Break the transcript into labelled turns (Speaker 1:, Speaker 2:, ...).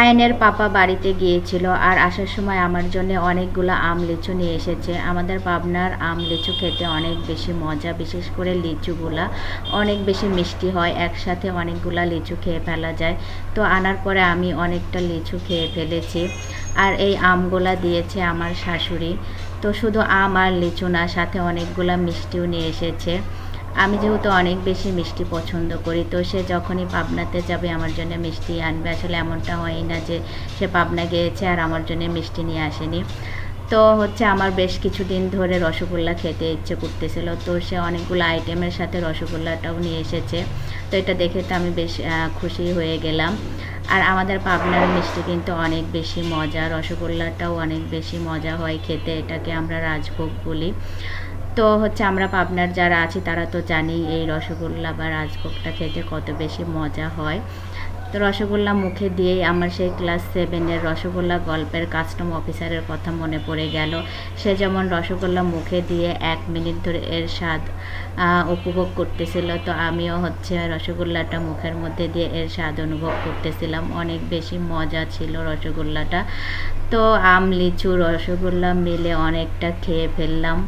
Speaker 1: আয়নের পাপা বাড়িতে গিয়েছিল আর আসার সময় আমার জন্য অনেকগুলো আম লিচু নিয়ে এসেছে। আমাদের পাবনার আম লিচু খেতে অনেক বেশি মজা, বিশেষ করে লিচুগুলা অনেক বেশি মিষ্টি হয়, একসাথে অনেকগুলা লিচু খেয়ে ফেলা যায়। তো আনার পরে আমি অনেকটা লিচু খেয়ে ফেলেছি। আর এই আমগুলা দিয়েছে আমার শাশুড়ি। তো শুধু আম আর লিচু না, সাথে অনেকগুলা মিষ্টিও নিয়ে এসেছে। আমি যেহেতু অনেক বেশি মিষ্টি পছন্দ করি, তো সে যখনই পাবনাতে যাবে আমার জন্য মিষ্টি আনবে। আসলে এমনটা হয় না যে সে পাবনা গিয়েছে আর আমার জন্য মিষ্টি নিয়ে আসেনি। তো আমার বেশ কিছুদিন ধরে রসগোল্লা খেতে ইচ্ছে করতেছিল, তো সে অনেকগুলো আইটেমের সাথে রসগোল্লাটাও নিয়ে এসেছে। তো এটা দেখে তো আমি বেশ খুশি হয়ে গেলাম। আর আমাদের পাবনার মিষ্টি কিন্তু অনেক বেশি মজা, রসগোল্লাটাও অনেক বেশি মজা হয় খেতে, এটাকে আমরা রাজভোগ বলি। তো আমরা পাবনার যারা আছি তারা তো জানি এই রসগোল্লা বা রাজভোগটা খেতে কত বেশি মজা হয়। তো রসগোল্লা মুখে দিয়েই আমার সেই ক্লাস 7-এর রসগোল্লা গল্পের কাস্টম অফিসারের কথা মনে পড়ে গেল। সে যেমন রসগোল্লা মুখে দিয়ে 1 মিনিট ধরে এর স্বাদ উপভোগ করতেছিল, তো আমিও রসগোল্লাটা মুখের মধ্যে দিয়ে এর স্বাদ অনুভব করতেছিলাম। অনেক বেশি মজা ছিল রসগোল্লাটা। তো আম লিচু রসগোল্লা মিলে অনেকটা খেয়ে ফেললাম।